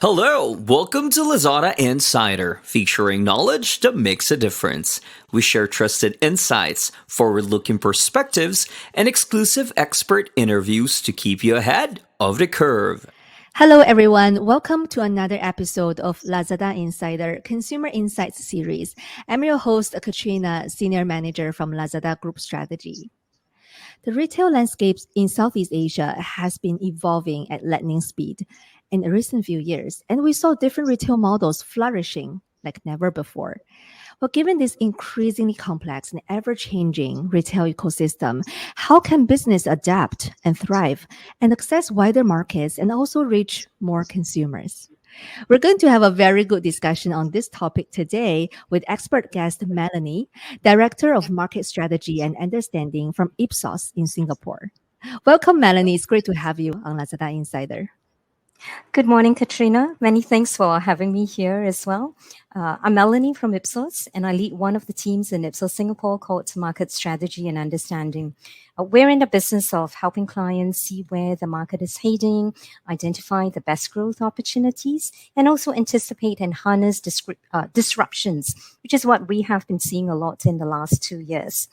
Hello, welcome to Lazada Insider, featuring knowledge that makes a difference. We share trusted insights, forward-looking perspectives, and exclusive expert interviews to keep you ahead of the curve. Hello, everyone. Welcome to another episode of Lazada Insider Consumer Insights series. I'm your host, Katrina, Senior Manager from Lazada Group Strategy. The retail landscape in Southeast Asia has been evolving at lightning speed in the recent few years, and we saw different retail models flourishing like never before. Well, given this increasingly complex and ever-changing retail ecosystem, how can business adapt and thrive and access wider markets and also reach more consumers? We're going to have a very good discussion on this topic today with expert guest Melanie, Director of Market Strategy and Understanding from Ipsos in Singapore. Welcome, Melanie. It's great to have you on Lazada Insider. Good morning, Katrina. Many thanks for having me here as well. I'm Melanie from Ipsos, and I lead one of the teams in Ipsos Singapore called Market Strategy and Understanding. We're in the business of helping clients see where the market is heading, identify the best growth opportunities, and also anticipate and harness disruptions, which is what we have been seeing a lot in the last 2 years.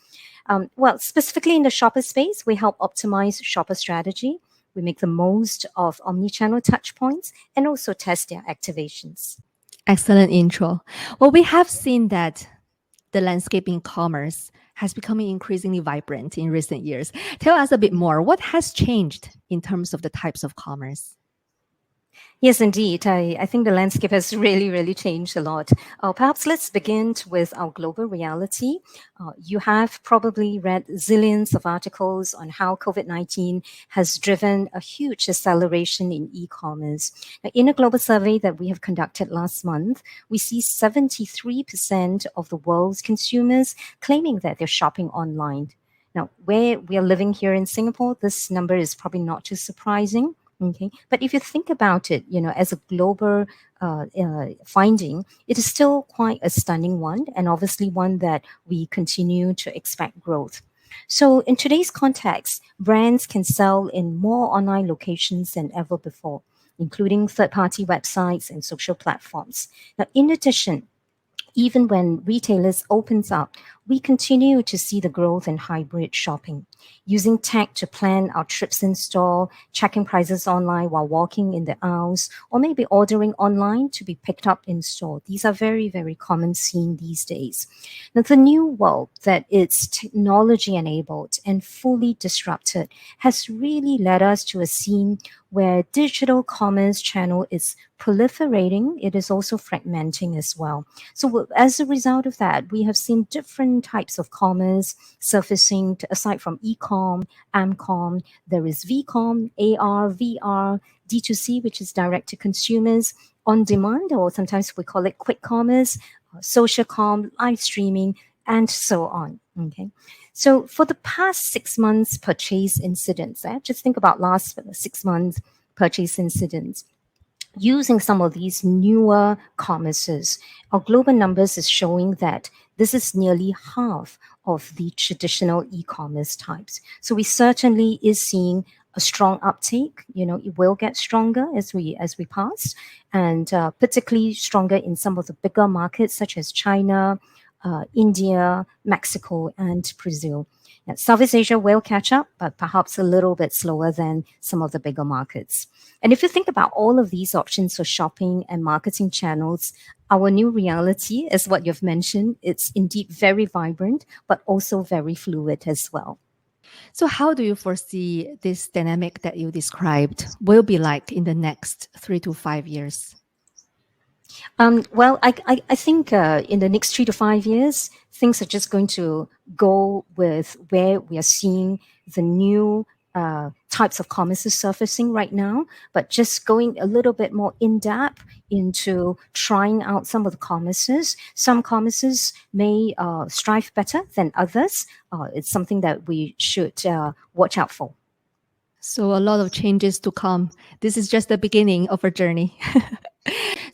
Specifically in the shopper space, we help optimize shopper strategy. We make the most of omni-channel touchpoints and also test their activations. Excellent intro. Well, we have seen that the landscape in commerce has become increasingly vibrant in recent years. Tell us a bit more. What has changed in terms of the types of commerce? Yes, indeed. I think the landscape has really changed a lot. Perhaps let's begin with our global reality. You have probably read zillions of articles on how COVID-19 has driven a huge acceleration in e-commerce. Now, in a global survey that we have conducted last month, we see 73% of the world's consumers claiming that they're shopping online. Now, where we are living here in Singapore, this number is probably not too surprising. Okay, but if you think about it, as a global finding, it is still quite a stunning one, and obviously one that we continue to expect growth. So in today's context, brands can sell in more online locations than ever before, including third-party websites and social platforms. Now, in addition, even when retailers opens up, we continue to see the growth in hybrid shopping, using tech to plan our trips in store, checking prices online while walking in the aisles, or maybe ordering online to be picked up in store. These are very common seen these days. Now, the new world that is technology enabled and fully disrupted has really led us to a scene where digital commerce channel is proliferating. It is also fragmenting as well. So as a result of that, we have seen different types of commerce surfacing aside from e-com, m-com. There is v-com, AR, VR, D2C, which is direct to consumers, on demand, or sometimes we call it quick commerce, social com, live streaming, and so on. Okay. So for the past 6 months purchase incidents, just think about last 6 months purchase incidents. Using some of these newer commerces, our global numbers is showing that this is nearly half of the traditional e-commerce types. So we certainly is seeing a strong uptake. It will get stronger as we pass, and particularly stronger in some of the bigger markets such as China, India, Mexico, and Brazil. Now, Southeast Asia will catch up, but perhaps a little bit slower than some of the bigger markets. And if you think about all of these options for shopping and marketing channels, our new reality is what you've mentioned. It's indeed very vibrant, but also very fluid as well. So how do you foresee this dynamic that you described will be like in the next 3 to 5 years? I think in the next 3 to 5 years, things are just going to go with where we are seeing the new types of commerces surfacing right now, but just going a little bit more in depth into trying out some of the commerces. Some commerces may strive better than others. It's something that we should watch out for. So a lot of changes to come. This is just the beginning of our journey.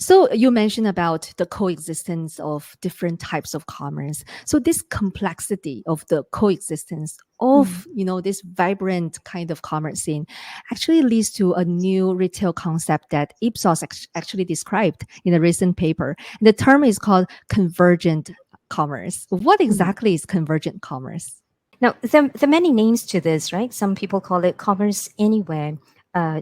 So you mentioned about the coexistence of different types of commerce. So this complexity of the coexistence Mm. of, this vibrant kind of commerce scene actually leads to a new retail concept that Ipsos actually described in a recent paper. The term is called convergent commerce. What Mm. exactly is convergent commerce? Now, there are many names to this, right? Some people call it commerce anywhere,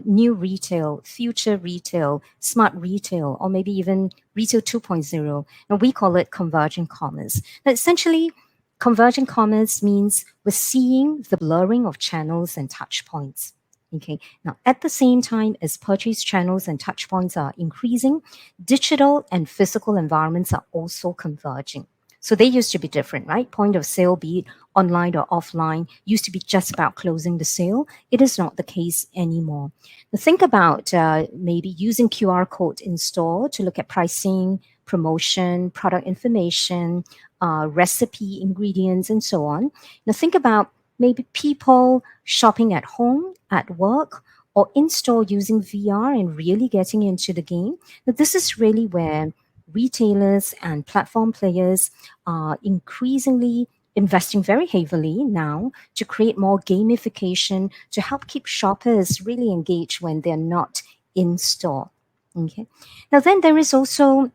new retail, future retail, smart retail, or maybe even retail 2.0. And we call it convergent commerce. Now, essentially, convergent commerce means we're seeing the blurring of channels and touch points. Okay. Now, at the same time as purchase channels and touch points are increasing, digital and physical environments are also converging. So they used to be different, right? Point of sale, be it online or offline, used to be just about closing the sale. It is not the case anymore. Now think about maybe using QR code in store to look at pricing, promotion, product information, recipe, ingredients, and so on. Now think about maybe people shopping at home, at work, or in store using VR and really getting into the game. Now, this is really where retailers and platform players are increasingly investing very heavily now to create more gamification to help keep shoppers really engaged when they're not in store. Okay. Now then there is also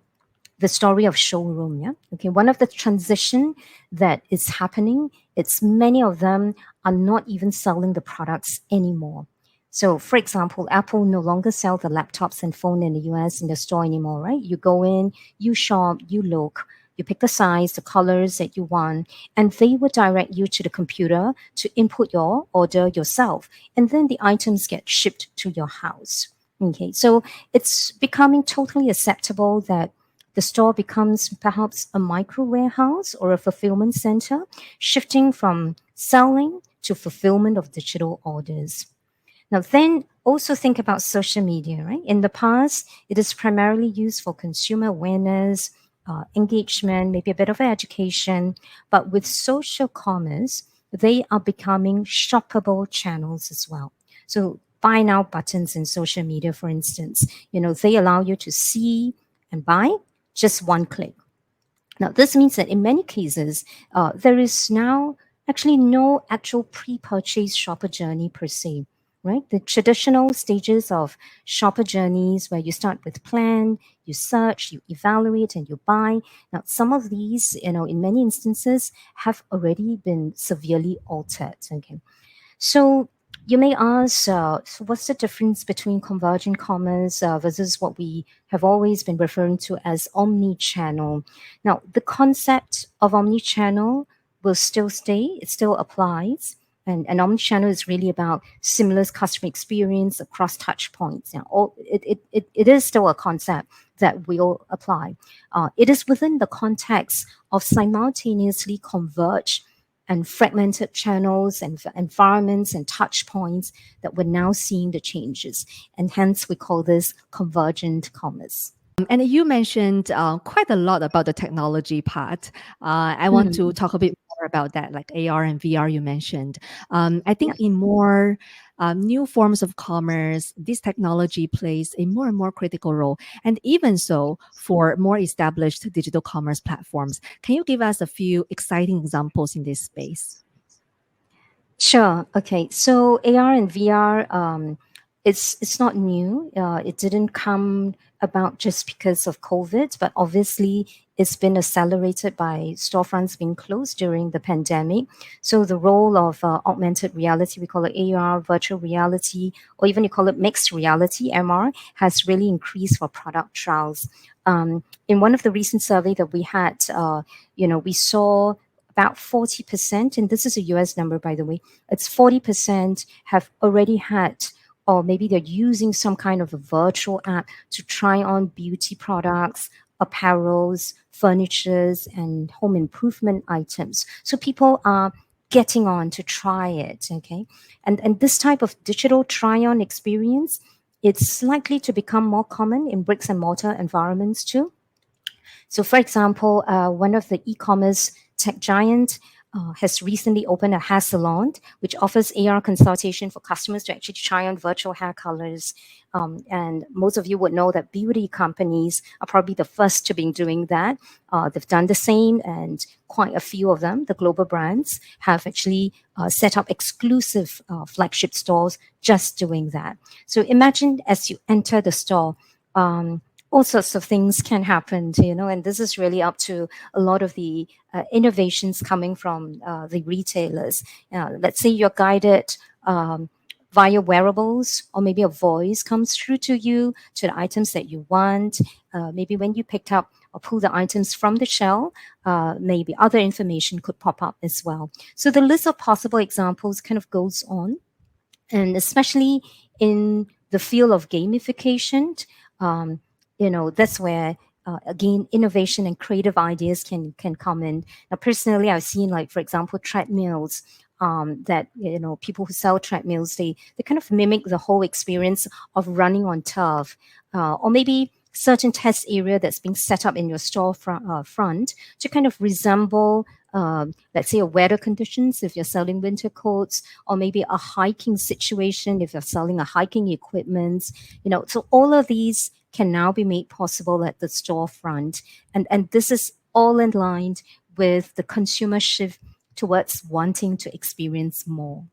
the story of showroom. Yeah. Okay. One of the transition that is happening, it's many of them are not even selling the products anymore. So, for example, Apple no longer sell the laptops and phone in the US in the store anymore, right? You go in, you shop, you look, you pick the size, the colors that you want, and they will direct you to the computer to input your order yourself. And then the items get shipped to your house. Okay, so it's becoming totally acceptable that the store becomes perhaps a micro warehouse or a fulfillment center, shifting from selling to fulfillment of digital orders. Now, then also think about social media, right? In the past, it is primarily used for consumer awareness, engagement, maybe a bit of education. But with social commerce, they are becoming shoppable channels as well. So, buy now buttons in social media, for instance, they allow you to see and buy just one click. Now, this means that in many cases, there is now actually no actual pre purchase shopper journey per se, right? The traditional stages of shopper journeys where you start with plan, you search, you evaluate, and you buy. Now, some of these, in many instances, have already been severely altered. Okay. So you may ask, so what's the difference between convergent commerce versus what we have always been referring to as omni-channel? Now, the concept of omni-channel will still stay; it still applies. And omni-channel is really about seamless customer experience across touch points. It is still a concept that will apply. It is within the context of simultaneously converge and fragmented channels and environments and touch points that we're now seeing the changes. And hence we call this convergent commerce. And you mentioned quite a lot about the technology part. I want to Mhm. talk a bit more about that, like AR and VR you mentioned. I Yeah. think in more new forms of commerce, this technology plays a more and more critical role. And even so, for more established digital commerce platforms, can you give us a few exciting examples in this space? Sure. Okay. So AR and VR, it's not new. It didn't come about just because of COVID, but obviously it's been accelerated by storefronts being closed during the pandemic. So the role of augmented reality, we call it AR, virtual reality, or even you call it mixed reality (MR), has really increased for product trials. In one of the recent survey that we had, we saw about 40%, and this is a US number, by the way, it's 40% have already had, or maybe they're using some kind of a virtual app to try on beauty products, apparels, furnitures, and home improvement items. So people are getting on to try it, okay? And this type of digital try-on experience, it's likely to become more common in bricks and mortar environments too. So, for example, one of the e-commerce tech giant, has recently opened a hair salon, which offers AR consultation for customers to actually try on virtual hair colors. And most of you would know that beauty companies are probably the first to be doing that. They've done the same, and quite a few of them, the global brands, have actually set up exclusive flagship stores just doing that. So imagine as you enter the store, all sorts of things can happen, and this is really up to a lot of the innovations coming from the retailers. Let's say you're guided via wearables, or maybe a voice comes through to you to the items that you want. Maybe when you picked up or pull the items from the shelf, maybe other information could pop up as well. So the list of possible examples kind of goes on, and especially in the field of gamification, um, that's where again innovation and creative ideas can come in. Now, personally, I've seen, like, for example, treadmills. That people who sell treadmills, they kind of mimic the whole experience of running on turf, or maybe certain test area that's being set up in your store front to kind of resemble, let's say, a weather conditions if you're selling winter coats, or maybe a hiking situation if you're selling a hiking equipment. So all of these can now be made possible at the storefront, and this is all in line with the consumer shift towards wanting to experience more.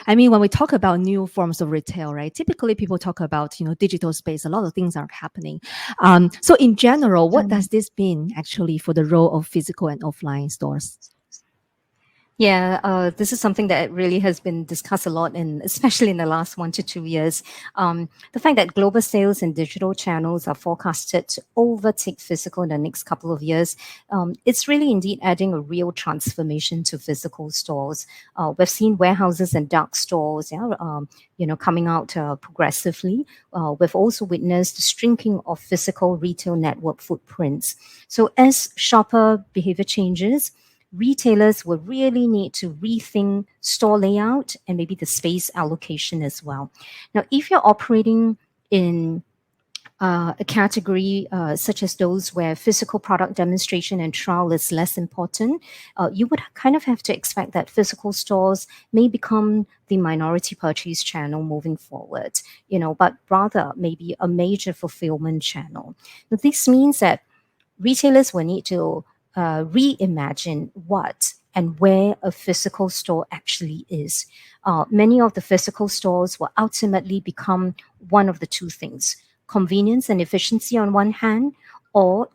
I mean, when we talk about new forms of retail, right? Typically, people talk about digital space. A lot of things are happening. So, in general, what does this mean actually for the role of physical and offline stores? Yeah, this is something that really has been discussed a lot, and especially in the last 1 to 2 years. The fact that global sales and digital channels are forecasted to overtake physical in the next couple of years, it's really indeed adding a real transformation to physical stores. We've seen warehouses and dark stores, coming out progressively. We've also witnessed the shrinking of physical retail network footprints. So as shopper behavior changes, retailers will really need to rethink store layout and maybe the space allocation as well. Now, if you're operating in a category such as those where physical product demonstration and trial is less important, you would kind of have to expect that physical stores may become the minority purchase channel moving forward, but rather maybe a major fulfillment channel. Now, this means that retailers will need to reimagine what and where a physical store actually is. Many of the physical stores will ultimately become one of the two things: convenience and efficiency on one hand, or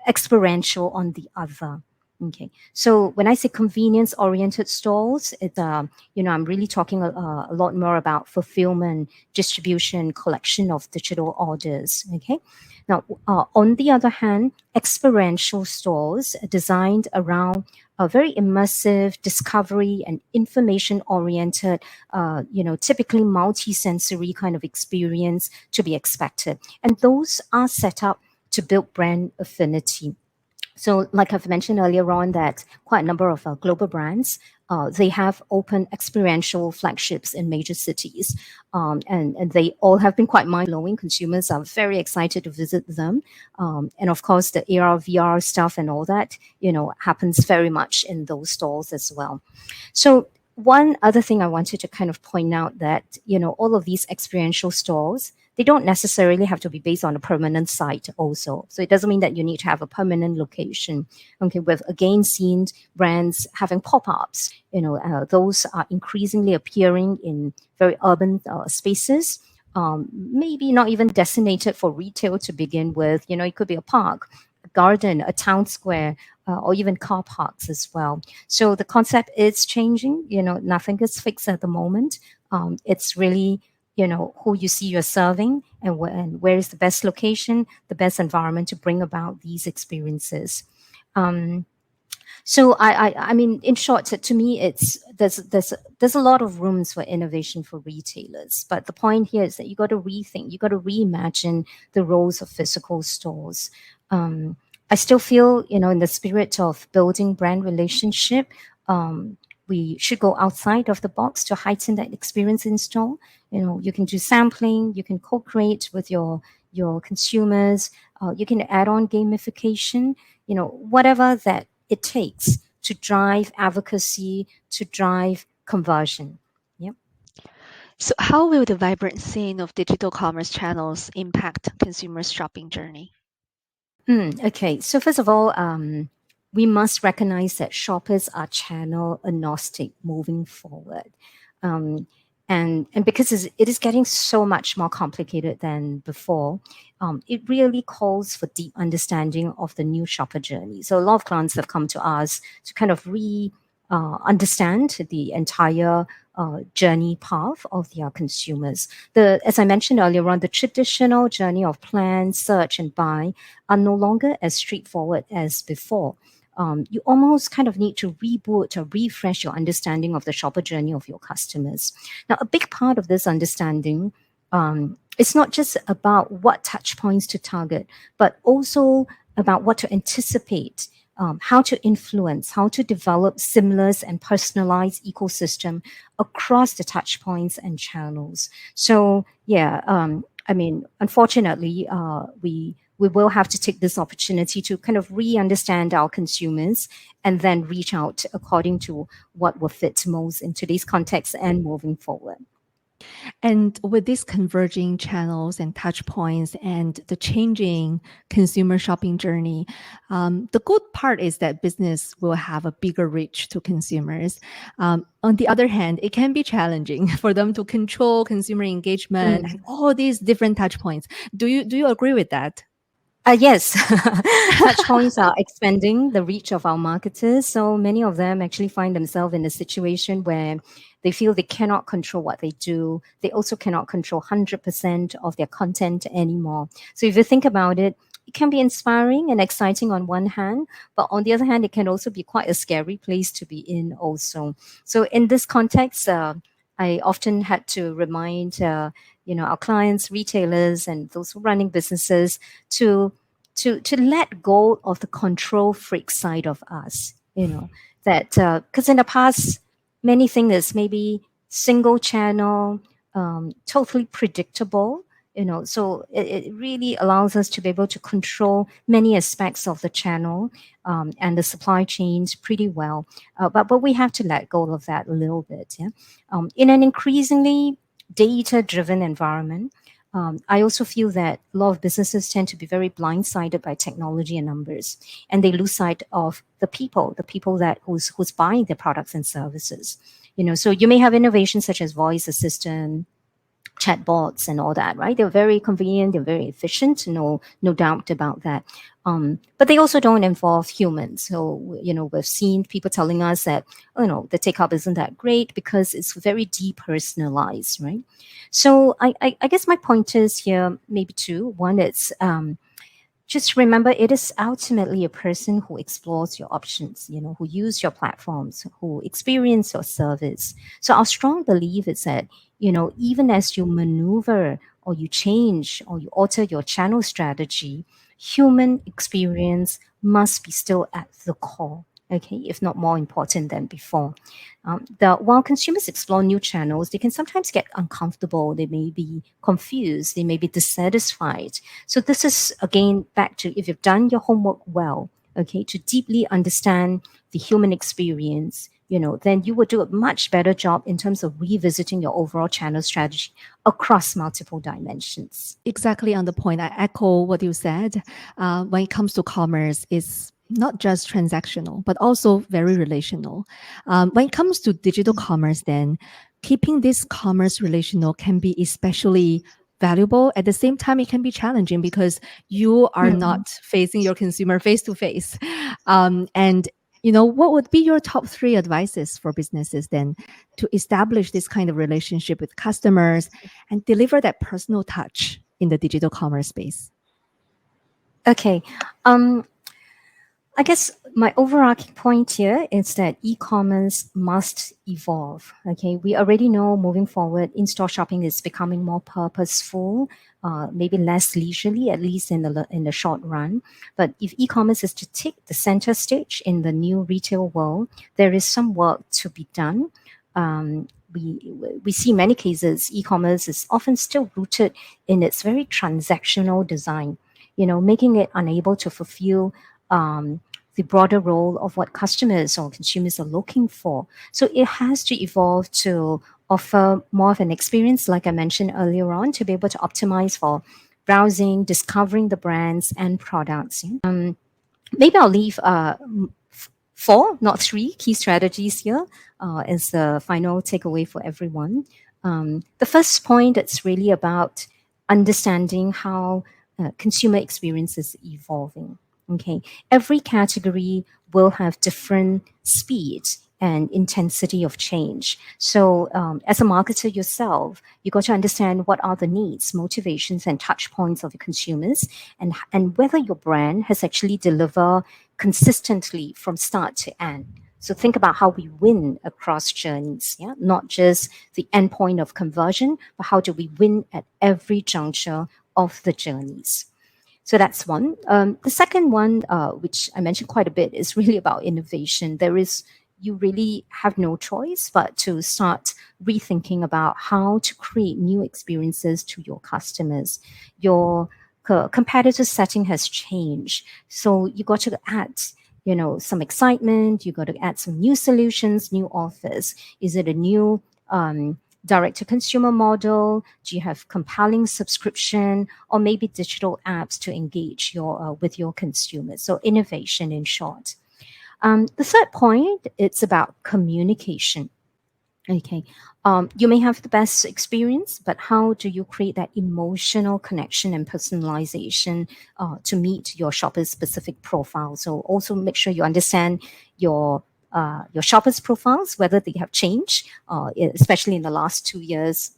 experiential on the other. Okay, so when I say convenience-oriented stores, I'm really talking a lot more about fulfillment, distribution, collection of digital orders. Okay, now on the other hand, experiential stores are designed around a very immersive, discovery and information-oriented, typically multi-sensory kind of experience to be expected, and those are set up to build brand affinity. So, like I've mentioned earlier on, that quite a number of global brands, they have opened experiential flagships in major cities, and they all have been quite mind-blowing. Consumers are very excited to visit them, and of course, the AR, VR stuff and all that, happens very much in those stores as well. So, one other thing I wanted to kind of point out that, all of these experiential stores, they don't necessarily have to be based on a permanent site also. So it doesn't mean that you need to have a permanent location. Okay, we've again seen brands having pop-ups. Those are increasingly appearing in very urban spaces. Maybe not even designated for retail to begin with. It could be a park, a garden, a town square, or even car parks as well. So the concept is changing. Nothing is fixed at the moment. It's really who you see you're serving, and where is the best location, the best environment to bring about these experiences. So I mean, in short, to me, there's a lot of rooms for innovation for retailers. But the point here is that you got to rethink, you got to reimagine the roles of physical stores. I still feel, in the spirit of building brand relationship, we should go outside of the box to heighten that experience in store. You can do sampling, you can co-create with your consumers, you can add on gamification, whatever that it takes to drive advocacy, to drive conversion. Yeah. So, how will the vibrant scene of digital commerce channels impact consumers' shopping journey? Okay, so first of all, we must recognize that shoppers are channel agnostic moving forward. Um, and because it is getting so much more complicated than before, it really calls for deep understanding of the new shopper journey. So a lot of clients have come to us to kind of understand the entire journey path of their consumers. As I mentioned earlier on, the traditional journey of plan, search, and buy are no longer as straightforward as before. You almost kind of need to reboot or refresh your understanding of the shopper journey of your customers. Now, a big part of this understanding, it's not just about what touch points to target, but also about what to anticipate, how to influence, how to develop seamless and personalized ecosystem across the touch points and channels. So yeah, I mean, unfortunately, we will have to take this opportunity to kind of re-understand our consumers and then reach out according to what will fit most in today's context and moving forward. And with these converging channels and touch points and the changing consumer shopping journey, the good part is that business will have a bigger reach to consumers. On the other hand, it can be challenging for them to control consumer engagement and all these different touch points. Do you agree with that? Yes, touch points are expanding the reach of our marketers. So many of them actually find themselves in a situation where they feel they cannot control what they do. They also cannot control 100% of their content anymore. So if you think about it, it can be inspiring and exciting on one hand, but on the other hand, it can also be quite a scary place to be in also. So in this context, I often had to remind our clients, retailers, and those who are running businesses to let go of the control freak side of us. That because in the past, many things maybe single channel, totally predictable. So it really allows us to be able to control many aspects of the channel and the supply chains pretty well. But we have to let go of that a little bit. Yeah. In an increasingly data-driven environment, I also feel that a lot of businesses tend to be very blindsided by technology and numbers, and they lose sight of the people that who's buying their products and services. So you may have innovations such as voice assistant, chatbots, and all that, right? They're very convenient, they're very efficient, no doubt about that. But they also don't involve humans. So, we've seen people telling us that, the take up isn't that great because it's very depersonalized, right? So I guess my point is here, maybe two. One is just remember it is ultimately a person who explores your options, who use your platforms, who experience your service. So our strong belief is that, even as you maneuver or you change or you alter your channel strategy, human experience must be still at the core, okay, if not more important than before. While consumers explore new channels, they can sometimes get uncomfortable, they may be confused, they may be dissatisfied. So this is again back to if you've done your homework well, okay, to deeply understand the human experience, then you will do a much better job in terms of revisiting your overall channel strategy across multiple dimensions. Exactly on the point. I echo what you said. When it comes to commerce, it's not just transactional, but also very relational. When it comes to digital commerce, then keeping this commerce relational can be especially valuable. At the same time, it can be challenging because you are not facing your consumer face to face. And what would be your top 3 advices for businesses then to establish this kind of relationship with customers and deliver that personal touch in the digital commerce space? Okay. I guess my overarching point here is that e-commerce must evolve. Okay, we already know moving forward, in-store shopping is becoming more purposeful, maybe less leisurely, at least in the short run. But if e-commerce is to take the center stage in the new retail world, there is some work to be done. We see many cases e-commerce is often still rooted in its very transactional design, making it unable to fulfill the broader role of what customers or consumers are looking for. So it has to evolve to offer more of an experience, like I mentioned earlier on, to be able to optimize for browsing, discovering the brands and products. Maybe I'll leave four, not three, key strategies here as the final takeaway for everyone. The first point, it's really about understanding how consumer experience is evolving. Okay, every category will have different speeds and intensity of change. So, as a marketer yourself, you got to understand what are the needs, motivations, and touch points of your consumers, and whether your brand has actually delivered consistently from start to end. So think about how we win across journeys, yeah, not just the end point of conversion, but how do we win at every juncture of the journeys. So that's one. The second one, which I mentioned quite a bit, is really about innovation. You really have no choice but to start rethinking about how to create new experiences to your customers. Your competitor setting has changed, so you got to add some excitement. You got to add some new solutions, new offers. Is it a new direct to consumer model? Do you have compelling subscription or maybe digital apps to engage with your consumers? So innovation, in short. The third point, it's about communication. Okay. You may have the best experience, but how do you create that emotional connection and personalization to meet your shopper's specific profile? So also make sure you understand your shoppers' profiles, whether they have changed, especially in the last 2 years.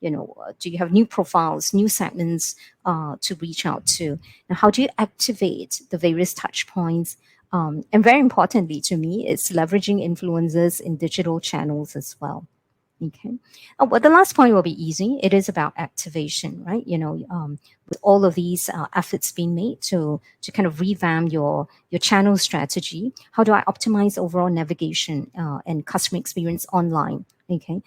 Do you have new profiles, new segments to reach out to? Now, how do you activate the various touch points? And very importantly to me, it's leveraging influencers in digital channels as well. Okay. But the last point will be easy. It is about activation, right? With all of these efforts being made to kind of revamp your channel strategy, how do I optimize overall navigation and customer experience online? Okay.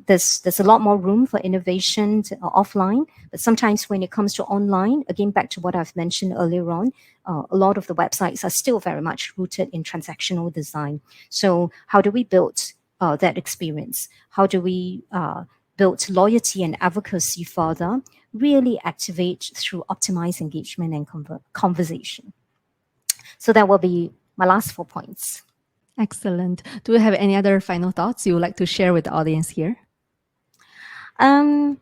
There's a lot more room for innovation offline, but sometimes when it comes to online, again, back to what I've mentioned earlier on, a lot of the websites are still very much rooted in transactional design. So how do we build that experience? How do we build loyalty and advocacy further? Really activate through optimized engagement and conversation. So that will be my last 4 points. Excellent. Do you have any other final thoughts you would like to share with the audience here? No,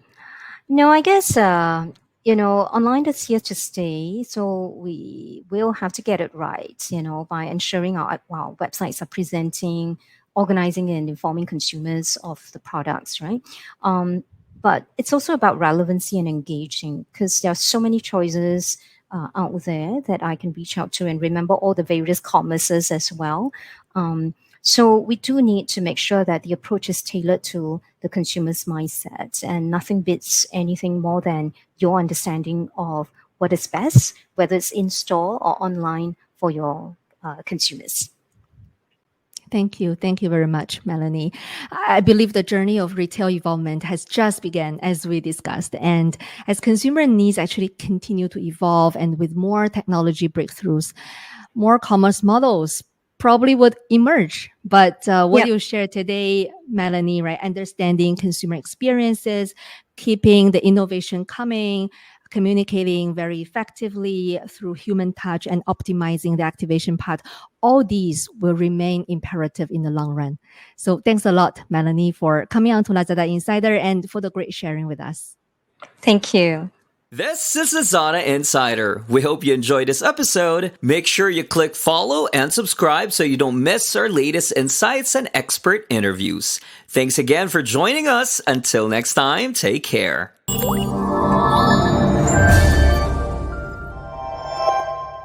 I guess online is here to stay, so we will have to get it right, by ensuring our websites are presenting, organizing, and informing consumers of the products, right? But it's also about relevancy and engaging, because there are so many choices out there that I can reach out to and remember all the various commerces as well. So we do need to make sure that the approach is tailored to the consumer's mindset, and nothing beats anything more than your understanding of what is best, whether it's in store or online for your consumers. Thank you. Thank you very much, Melanie. I believe the journey of retail evolvement has just begun, as we discussed. And as consumer needs actually continue to evolve, and with more technology breakthroughs, more commerce models probably would emerge. But what you shared today, Melanie, right? Understanding consumer experiences, keeping the innovation coming, communicating very effectively through human touch, and optimizing the activation part, all these will remain imperative in the long run. So thanks a lot, Melanie, for coming on to Lazada Insider and for the great sharing with us. Thank you. This is Lazada Insider. We hope you enjoyed this episode. Make sure you click follow and subscribe so you don't miss our latest insights and expert interviews. Thanks again for joining us. Until next time, take care.